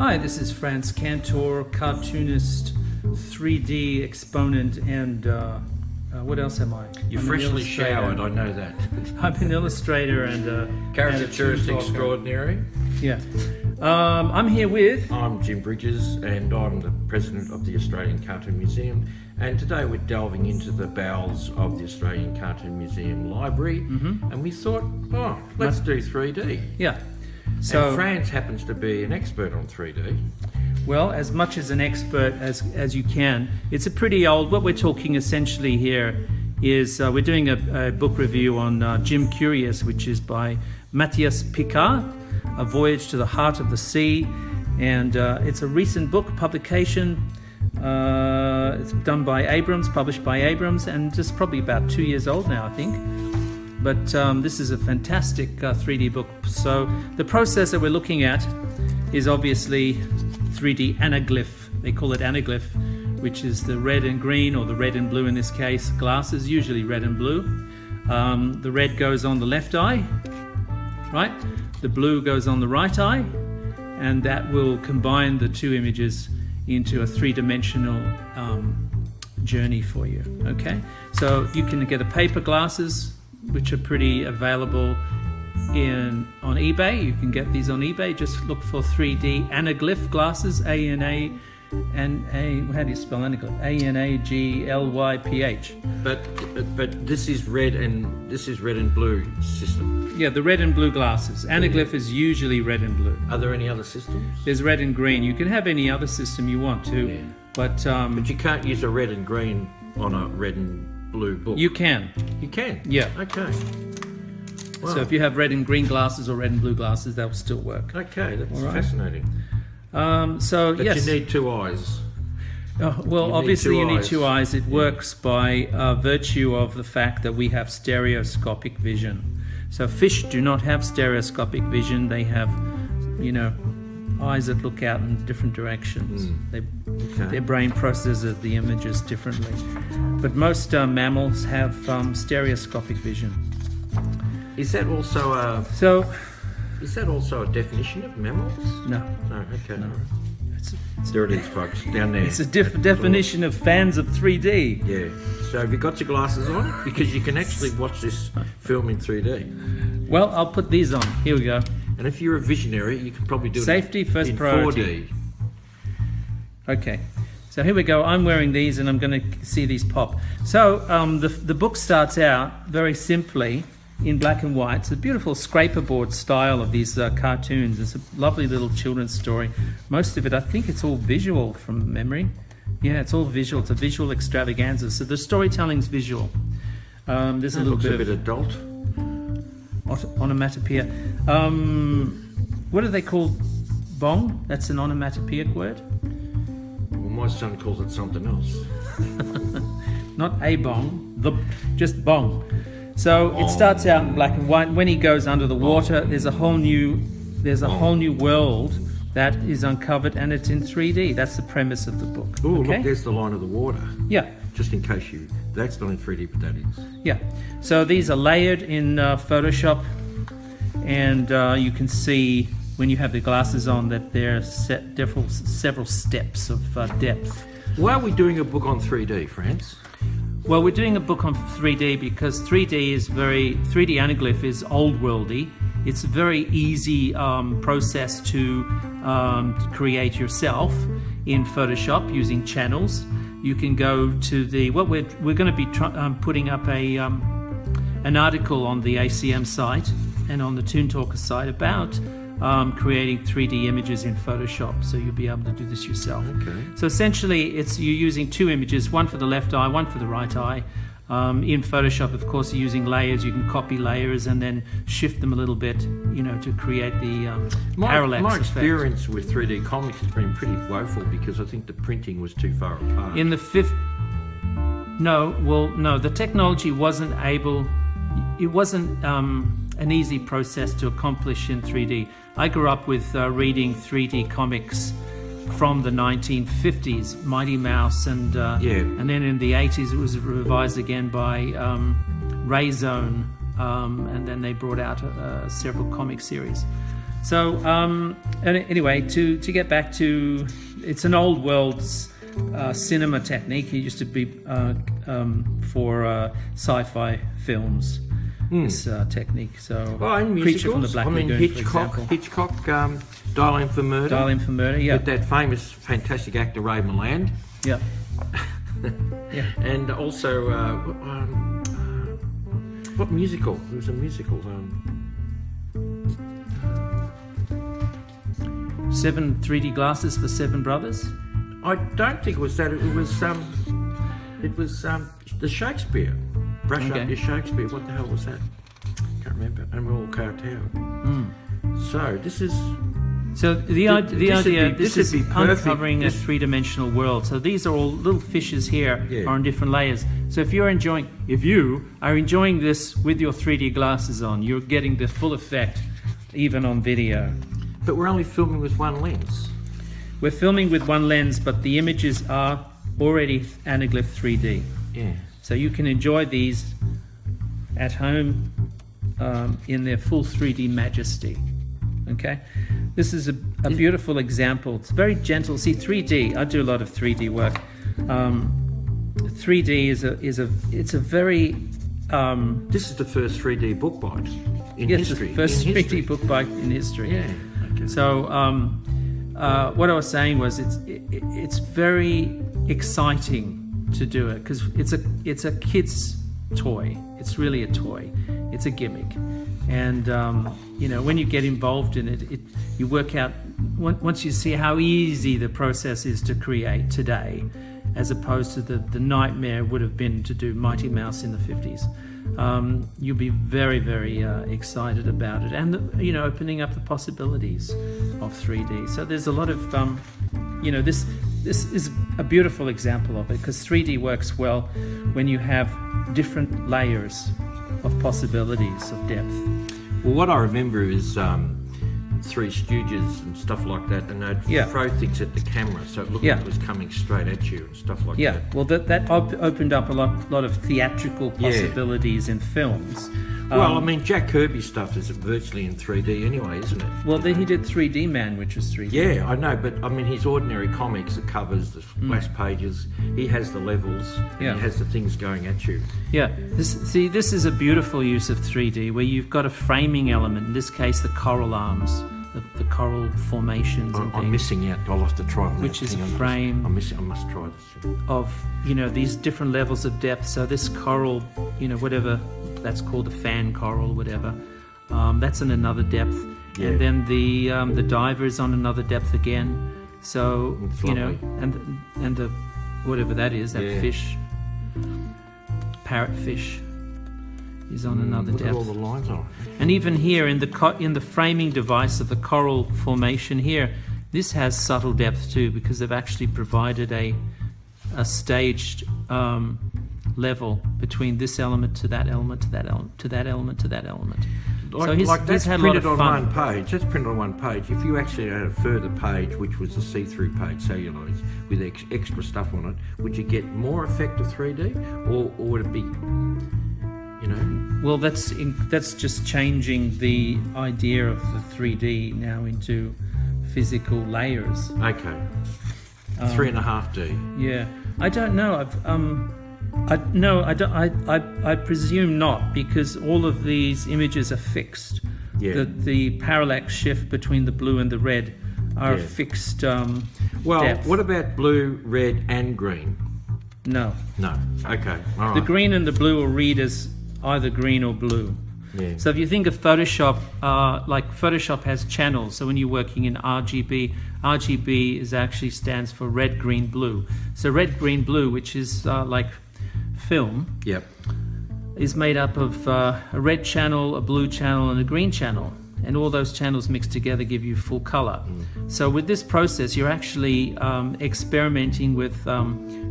Hi, this is Franz Cantor, cartoonist, 3D exponent, and what else am I? You're freshly showered, I know that. I'm an illustrator and caricaturist extraordinary. Yeah. I'm here with... I'm Jim Bridges and I'm the president of the Australian Cartoon Museum, and today we're delving into the bowels of the Australian Cartoon Museum library, and we thought, let's do 3D. Yeah. So and Franz happens to be an expert on 3D. Well, as much as an expert as you can. It's a pretty old, what we're talking essentially here is we're doing a book review on Jim Curious, which is by Matthias Picard, A Voyage to the Heart of the Sea, and it's a recent book publication. It's done by Abrams, published by Abrams, and just probably about 2 years old now, I think. But this is a fantastic 3D book. So the process that we're looking at is obviously 3D anaglyph. They call it anaglyph, which is the red and green, or the red and blue in this case, glasses, usually red and blue. The red goes on the left eye, right? The blue goes on the right eye, and that will combine the two images into a three-dimensional journey for you, okay? So you can get a paper glasses, which are pretty available on eBay. You can get these on eBay. Just look for 3D anaglyph glasses, A-N-A, and A, how do you spell anaglyph? A-N-A-G-L-Y-P-H. But this is red and blue system. Yeah, the red and blue glasses. Anaglyph is usually red and blue. Are there any other systems? There's red and green. You can have any other system you want to, but you can't use a red and green on a red and blue book. You can. You can? Yeah. Okay. Wow. So if you have red and green glasses or red and blue glasses, that will still work. Okay, that's fascinating. But yes, you need two eyes. Obviously you need two eyes. It works by virtue of the fact that we have stereoscopic vision. So fish do not have stereoscopic vision. They have, eyes that look out in different directions. Their brain processes the images differently. But most mammals have stereoscopic vision. Is that also a definition of mammals? No. No. Okay. No. There it is, folks. Down there. It's a definition of fans of 3D. Yeah. So have you got your glasses on? Because you can actually watch this film in 3D. Well, I'll put these on. Here we go. And if you're a visionary, you can probably do Safety it first in priority. 4D. Okay. So here we go. I'm wearing these and I'm going to see these pop. So the book starts out very simply in black and white. It's a beautiful scraper board style of these cartoons. It's a lovely little children's story. Most of it, I think it's all visual from memory. Yeah, it's all visual. It's a visual extravaganza. So the storytelling's visual. There's a little bit of adult. Onomatopoeia. What are they called? Bong? That's an onomatopoeic word? Well, my son calls it something else. Not a bong, just bong. So it starts out in black and white. When he goes under the water, there's a whole new world that is uncovered, and it's in 3D. That's the premise of the book. Oh, look, there's the line of the water. Yeah. Just in case that's not in 3D, but that is. Yeah. So these are layered in Photoshop, and you can see when you have the glasses on that there are several steps of depth. Why are we doing a book on 3D, Franz? Well, we're doing a book on 3D because 3D anaglyph is old worldy. It's a very easy process to create yourself in Photoshop using channels. You can go to we're going to be putting up an article on the ACM site and on the Toon Talker site about creating 3D images in Photoshop, so you'll be able to do this yourself. Okay. So essentially, you're using two images, one for the left eye, one for the right eye. In Photoshop, of course, you're using layers. You can copy layers and then shift them a little bit, to create the parallax My effect. experience with 3D comics has been pretty woeful because I think the printing was too far apart. The technology wasn't able. It wasn't an easy process to accomplish in 3D. I grew up with reading 3D comics from the 1950s, Mighty Mouse, and then in the 80s it was revised again by Ray Zone, and then they brought out several comic series. So anyway, to get back to, it's an old world cinema technique. It used to be for sci-fi films. This technique. So, well, and Creature from the musicals. Black I mean, Lagoon, for example. Hitchcock, Dial M for Murder. Dial M for Murder, yeah. With that famous, fantastic actor Ray Milland. Yeah. Yeah. And also, what musical? It was a musical. 7 3D glasses for 7 brothers. I don't think it was that. It was the Shakespeare. Brush Up Your Shakespeare. What the hell was that? Can't remember. And we're all cartoon. So this is. So the idea this is would be perfect. uncovering a 3-dimensional world. So these are all little fishes here are on different layers. So if you are enjoying this with your 3D glasses on, you're getting the full effect, even on video. But we're only filming with one lens. We're filming with one lens, but the images are already anaglyph 3D. Yeah. So you can enjoy these at home in their full 3D majesty. Okay? This is a beautiful example. It's very gentle. See, 3D, I do a lot of 3D work. 3D it's a very... this is the first 3D book bite in history. Yes, the first 3D book bite in history. Yeah. Okay. So what I was saying was it's very exciting to do it because it's a kid's toy. It's really a toy. It's a gimmick, and when you get involved in it, you work out once you see how easy the process is to create today, as opposed to the nightmare would have been to do Mighty Mouse in the 50s. You'll be very, very excited about it, and opening up the possibilities of 3D. So there's a lot of this is a beautiful example of it, because 3D works well when you have different layers of possibilities of depth. Well, what I remember is Three Stooges and stuff like that, and they'd throw things at the camera so it looked like it was coming straight at you and stuff like that. Yeah, well, that opened up a lot of theatrical possibilities in films. Well, I mean, Jack Kirby's stuff is virtually in 3D anyway, isn't it? Well, then he did 3D Man, which was 3D. Yeah, I know, but I mean, his ordinary comics, the covers, the splash pages, he has the levels, he has the things going at you. Yeah, this is a beautiful use of 3D where you've got a framing element, in this case the coral arms, the coral formations and things. I'm missing out, I'll have to try on that. Which is a frame I must try this. of, these different levels of depth. So this coral, whatever that's called, a fan coral, whatever, that's in another depth. Yeah. And then the diver is on another depth again. So, and the whatever that is, that fish, parrotfish, is on another look depth. At all the lines are. And even here in the framing device of the coral formation here, this has subtle depth too, because they've actually provided a staged level between this element to that element to that element to that element to that element. That's printed on one page. That's printed on one page. If you actually had a further page, which was a see-through page, cellulose, with extra stuff on it, would you get more effect of 3D, or would it be, Well, that's just changing the idea of the 3D now into physical layers. Okay. 3.5D. Yeah, I don't know. I presume not, because all of these images are fixed. Yeah. The parallax shift between the blue and the red are fixed. Well, depth. what about blue, red, and green? No. Okay. All right. The green and the blue will read as either green or blue. Yeah. So if you think of Photoshop, like Photoshop has channels. So when you're working in RGB actually stands for red, green, blue. So red, green, blue, which is like film, is made up of a red channel, a blue channel, and a green channel. And all those channels mixed together give you full color. So with this process, you're actually experimenting with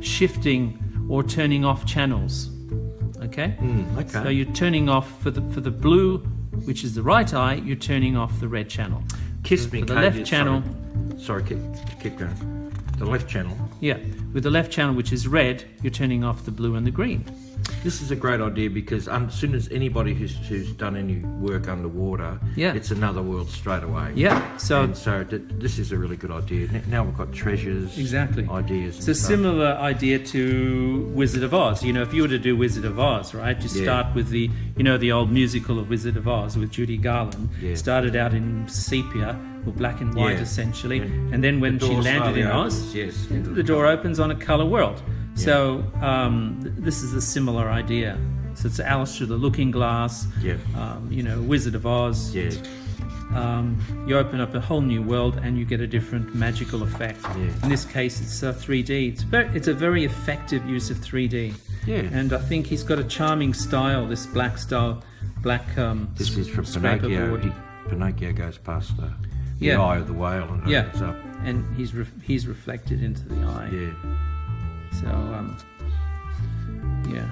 shifting or turning off channels. Okay? Okay. So you're turning off for the blue, which is the right eye, you're turning off the red channel. Kiss me, for the left channel. Sorry, keep going. The left channel. Yeah, with the left channel, which is red, you're turning off the blue and the green. This is a great idea because as soon as anybody who's done any work underwater, Yeah. it's another world straight away. Yeah. So And so this is a really good idea. Now we've got treasures, exactly. ideas. It's a and stuff. similar idea to Wizard of Oz. You know, if you were to do Wizard of Oz, right, you Yeah. start with the old musical of Wizard of Oz with Judy Garland. Yeah. Started out in sepia or black and white Yeah. essentially, Yeah. and then when The she door landed slowly in opens, Oz, yes, into the door opens on a color world. Yeah. So this is a similar idea. So it's Alice Through the Looking Glass. Yeah. Wizard of Oz. Yeah. You open up a whole new world and you get a different magical effect. Yeah. In this case, it's 3D. It's a very effective use of 3D. Yeah. And I think he's got a charming style. This black style, This is from scraper Pinocchio. board. Pinocchio goes past the Yeah. eye of the whale and Yeah. opens up. And he's reflected into the eye. Yeah. So yeah.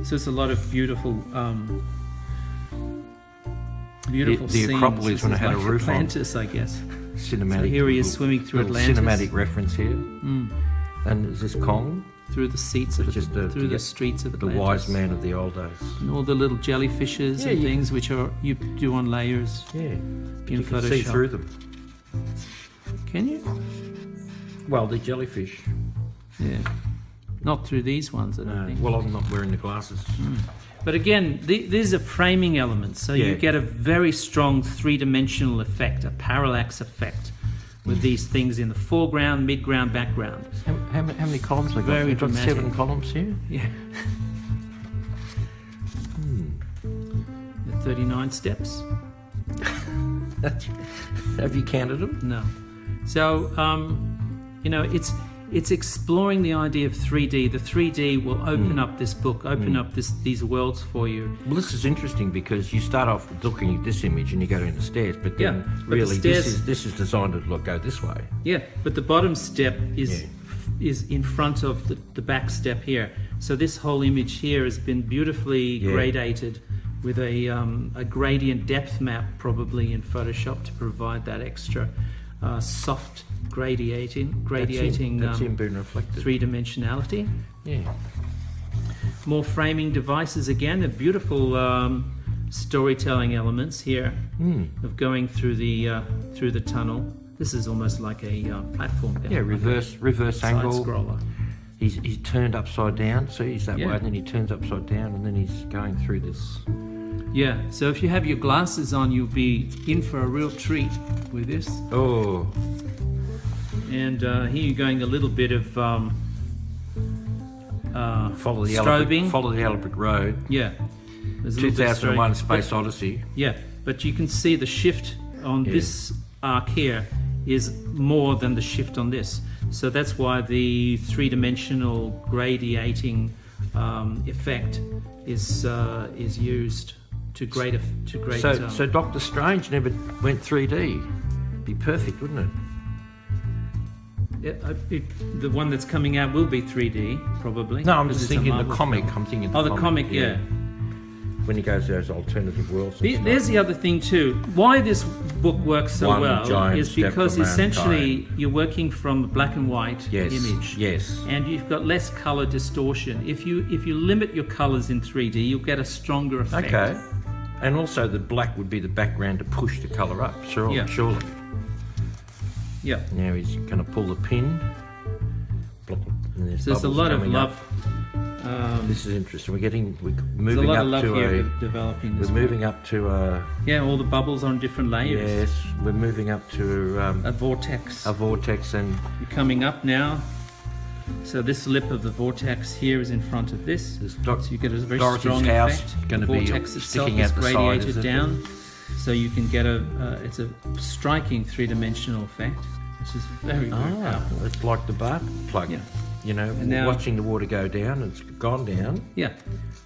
So it's a lot of beautiful The scenes. Acropolis This when it is had a like roof on. Atlantis, I guess. Cinematic. So here he is swimming through Atlantis. Cinematic reference here. And is this Kong? Through the seats of Which is the streets of The Atlantis. wise man of the old days. And all the little jellyfishes Yeah, and you- things which you do on layers Yeah. in You can Photoshop. see through them. Can you? Well, the jellyfish. Yeah. Not through these ones, I don't No. think. Well, I'm not wearing the glasses. But again, these are framing elements, so you Yeah. get a very strong three-dimensional effect, a parallax effect, with these things in the foreground, midground, background. How many columns have I got? Very I've got dramatic. 7 columns here. Yeah. 39 steps? Have you counted them? No. So, it's exploring the idea of 3D. The 3D will open up this book, open up these worlds for you. Well, this is interesting because you start off looking at this image and you go down the stairs, but then Yeah, but the really stairs- this is designed to go this way. Yeah, but the bottom step is Yeah. in front of the back step here. So this whole image here has been beautifully Yeah. gradated with a gradient depth map probably in Photoshop to provide that extra soft gradiating That's him being reflected. three-dimensionality. Yeah. More framing devices again, a beautiful storytelling elements here of going through the tunnel. This is almost like a platform. Yeah, reverse side angle. scroller. He's turned upside down, so he's that Yeah. way, and then he turns upside down, and then he's going through this. Yeah, so if you have your glasses on, you'll be in for a real treat with this. Oh, And here you're going a little bit of follow the strobing. Electric Road. Yeah. There's a little bit of 2001: strobing. Space Odyssey. Yeah, but you can see the shift on Yeah. this arc here is more than the shift on this. So that's why the three-dimensional gradiating effect is used to great. So Doctor Strange never went 3D. Be perfect, wouldn't it? The one that's coming out will be 3D, probably. No, I'm because just it's a thinking the Marvel comic. film. I'm thinking Oh, the comic, yeah. When he goes to those alternative worlds. and stuff. There's the other thing too. Why this book works so One well giant is step because for essentially mankind. you're working from a black and white Yes. image. Yes. And you've got less color distortion. If you limit your colors in 3D, you'll get a stronger effect. Okay. And also the black would be the background to push the colour up. Sure. Yeah. Surely. Yeah. Now he's going to pull the pin. And So there's a bubbles lot of coming love. up. This is interesting. We're There's a moving lot up of love to here a. with developing this. We're moving up to a. Yeah, all the bubbles on different layers. Yes. We're moving up to A vortex. a vortex, and You're coming up now. So this lip of the vortex here is in front of this. This So you get a very Dorothy's strong house effect. gonna The be vortex itself sticking is out the side, radiated is it? down, so you can get it's a striking three-dimensional effect, which is very powerful. it's like the bar plug. Yeah. You know, And now- watching the water go down. It's gone down. Yeah.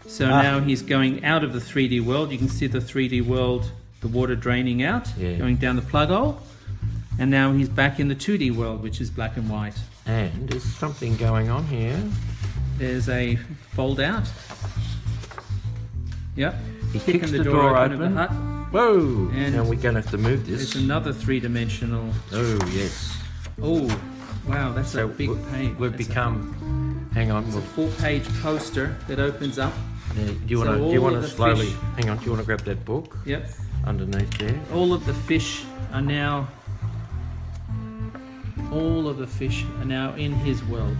So now he's going out of the 3D world. You can see the 3D world, the water draining out, Yeah. going down the plug hole, and now he's back in the 2D world, which is black and white. And there's something going on here. There's a fold out. Yep. He Kicking kicks the door open of open. the hut. Whoa! And now we're going to have to move this. It's another three-dimensional. Oh yes. Oh, wow, that's a big page. We've That's become Hang on. It's a 4-page poster that opens up. Do you So want all to of the slowly? fish- Hang on. Do you want to grab that book Yep. underneath there? All of the fish are now in his world,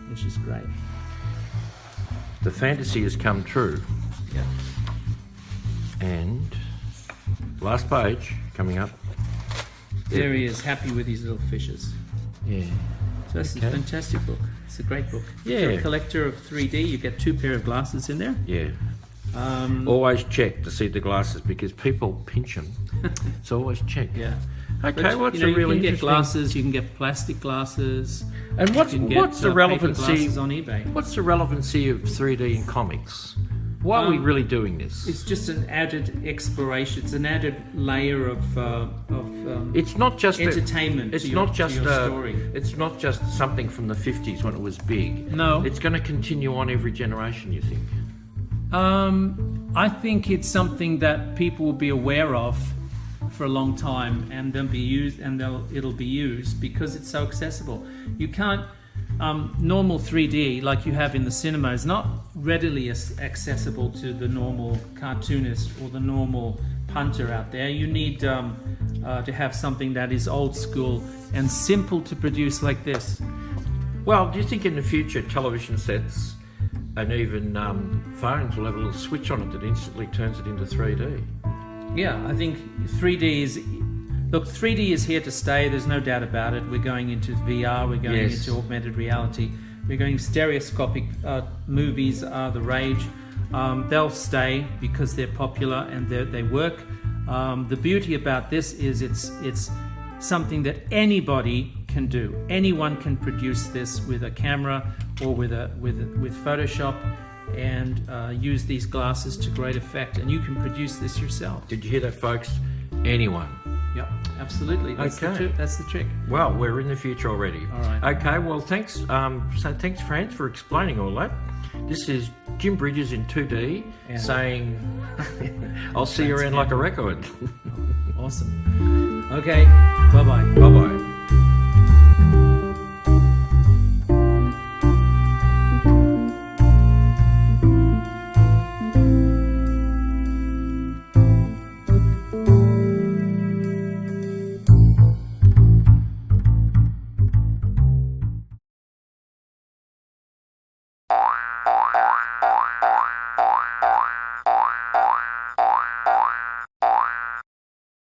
which is great. The fantasy has come true. Yep. And last page coming up. There he is, happy with his little fishes. Yeah. So this is a fantastic book. It's a great book. If you're Yeah. a collector of 3D, you get 2 pair of glasses in there. Yeah. Always check to see the glasses because people pinch them. So always check. Yeah. Okay, But, well, it's you know, a really you can get interesting. glasses, you can get plastic glasses. And you can get, what's the paper relevancy? glasses on eBay. What's the relevancy of 3D in comics? Why are we really doing this? It's just an added exploration. It's an added layer of It's not just entertainment. It's to not your, just to your story. It's not just something from the 50s when it was big. No. It's going to continue on every generation. You think? I think it's something that people will be aware of for a long time, and then be used, and it'll be used because it's so accessible. You can't. Normal 3D like you have in the cinema is not readily accessible to the normal cartoonist or the normal punter out there. You need to have something that is old school and simple to produce like this. Well, do you think in the future television sets and even phones will have a little switch on it that instantly turns it into 3D? Yeah, I think 3D is... Look, 3D is here to stay, there's no doubt about it. We're going into VR, we're going Yes. into augmented reality. We're going stereoscopic movies are the rage. They'll stay because they're popular and they work. The beauty about this is it's something that anybody can do. Anyone can produce this with a camera or with Photoshop and use these glasses to great effect. And you can produce this yourself. Did you hear that, folks? Anyone. Yep, absolutely. That's Okay. That's the trick. Well, we're in the future already. All right. Okay. Well, thanks. So thanks, Franz, for explaining all that. This is Jim Bridges in 2D Yeah. saying, "I'll see you around like a record." Awesome. Okay. Bye-bye. Bye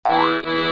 bye.